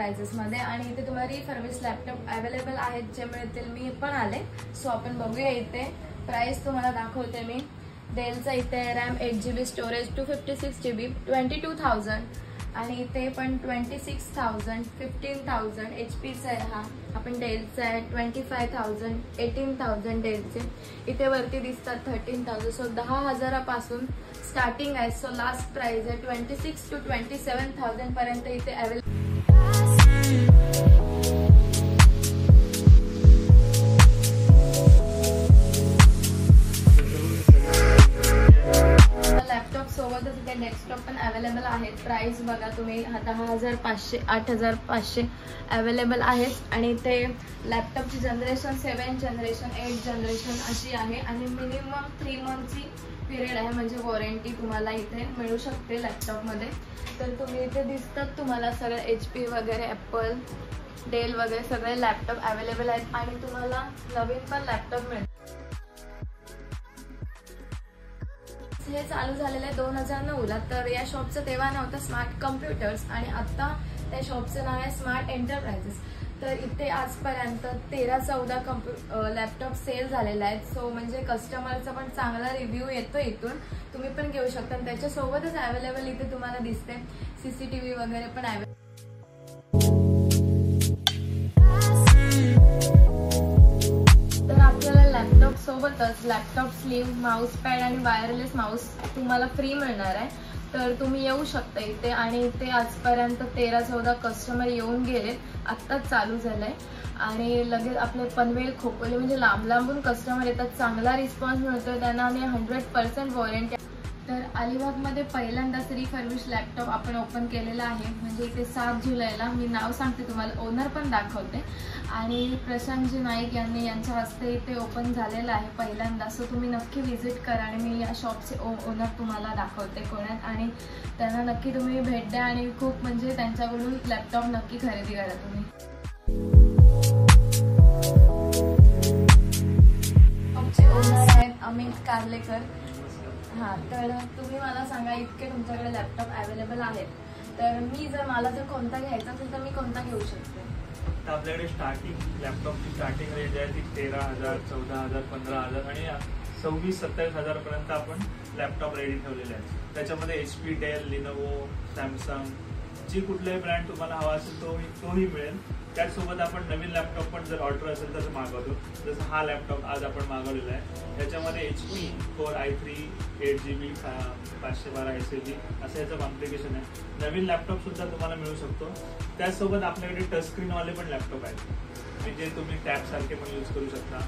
एंटरप्राइजेसमध्ये आणि इथे तुम्हाला रिफर्बिश लॅपटॉप अवेलेबल आहेत जे मिळतील. मी पण आले, सो आपण बघूया. इथे प्राइस तुम्हाला दाखवते मी. डेलचा इथे रॅम 8GB, स्टोरेज 256GB, 22,000 आणि इथे पण 26,000, 15,000 HPचा आहे हा. आपण डेलचा आहे 25,000, 18,000 डेलचे. इथे वरती दिसतात 13,000. सो 10,000पासून स्टार्टिंग आहे. सो लास्ट प्राइस आहे 26 to 27,000 पर्यंत इथे अवेलेबल. सोबतच इथे डेस्कटॉप पण अवेलेबल आहेत. प्राइस बघा तुम्ही 10,500, 8,500 अवेलेबल आहेत. आणि इथे लॅपटॉपची जनरेशन 7 जनरेशन, 8 जनरेशन अशी आहे आणि मिनिमम 3 मंथची पिरियड आहे, म्हणजे वॉरंटी तुम्हाला इथे मिळू शकते लॅपटॉपमध्ये. तर तुम्ही इथे दिसतात तुम्हाला सगळे HP वगैरे, ॲपल, डेल वगैरे सगळे लॅपटॉप अवेलेबल आहेत आणि तुम्हाला नवीन पण लॅपटॉप मिळेल. हे चालू झालेलं आहे 2009ला. तर या शॉपचं तेव्हा नाव होतं स्मार्ट कम्प्युटर्स आणि आता त्या शॉपचं नाव आहे स्मार्ट एंटरप्राइजेस. तर इथे आजपर्यंत 13-14 लॅपटॉप सेल झालेले आहेत. सो म्हणजे कस्टमरचा पण चांगला रिव्ह्यू येतो इथून, तुम्ही पण घेऊ शकता. आणि त्याच्यासोबतच अवेलेबल इथे तुम्हाला दिसते CCTV वगैरे पण अवेलेबल. लॅपटॉप सोबतच लॅपटॉप स्लीव्ह, माऊस पॅड आणि वायरलेस माऊस तुम्हाला फ्री मिळणार आहे. तर तुम्ही येऊ शकता इथे. आणि इथे आजपर्यंत 13-14 कस्टमर येऊन गेले, आत्ताच चालू झालंय आणि लगेच आपले पनवेल, खोपोली म्हणजे लांब लांबून कस्टमर येतात. चांगला रिस्पॉन्स मिळतोय त्यांना आणि 100% वॉरंटी. तर अलिबागमध्ये पहिल्यांदाच रिफर्बिश लॅपटॉप आपण ओपन केलेला आहे. म्हणजे इथे 7 जुलैला. मी नाव सांगते तुम्हाला, ओनर पण दाखवते. आणि प्रशांतजी नाईक यांच्या हस्ते इथे ओपन झालेलं आहे पहिल्यांदा. सो तुम्ही नक्की व्हिजिट करा आणि मी या शॉपचे ओनर तुम्हाला दाखवते कोणात. आणि त्यांना नक्की तुम्ही भेट द्या आणि खूप म्हणजे त्यांच्याकडून लॅपटॉप नक्की खरेदी करा तुम्ही. शॉपचे ओनर आहेत अमित कारलेकर. हां, तर तुम्ही मला सांगा, इतके तुमच्याकडे लॅपटॉप अवेलेबल आहेत, तर मला जर कोणता घ्यायचा असेल तर मी कोणता घेऊ शकते? तर आपल्याकडे स्टार्टिंग लॅपटॉपची स्टार्टिंग रेंज आहे ती 13,000, 14,000, 15,000 आणि 26-27,000 पर्यंत आपण लॅपटॉप रेडी ठेवलेले आहेत. त्याच्यामध्ये HP, डेल, लिनोवो, सॅमसंग, जी कुठलाही ब्रँड तुम्हाला हवा असेल तोही मिळेल. त्याचसोबत आपण नवीन लॅपटॉप पण जर ऑर्डर असेल तर मागवतो. जसं हा लॅपटॉप आज आपण मागवलेला आहे, त्याच्यामध्ये HP Core i3 8GB 512 SSD असं याचं कॉन्फिगरेशन आहे. नवीन लॅपटॉप सुद्धा तुम्हाला मिळू शकतो. त्याचसोबत आपल्याकडे टचस्क्रीनवाले पण लॅपटॉप आहेत, म्हणजे तुम्ही टॅब सारखे पण यूज करू शकता.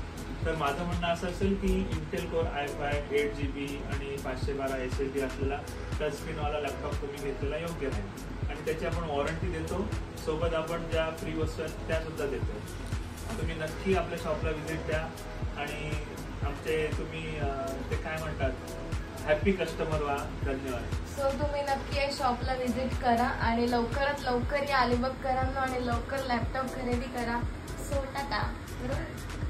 तर माझं म्हणणं असं असेल की इंटेल कोर i5 8GB आणि 512 SSD असलेला टचस्क्रीनवाला लॅपटॉप तुम्ही घेतलेला योग्य आहे. आणि त्याची आपण वॉरंटी देतो, सोबत आपण ज्या फ्री वस्तू आहेत त्या सुद्धा देतो. तुम्ही नक्की आपल्या शॉपला व्हिजिट द्या आणि आमचे तुम्ही ते काय म्हणतात, हॅपी कस्टमर व्हा. धन्यवाद. सो तुम्ही नक्की या शॉपला व्हिजिट करा आणि लवकरात लवकर या अलिबागकरांना आणि लवकर लॅपटॉप खरेदी करा. सो टाटा. बरोबर.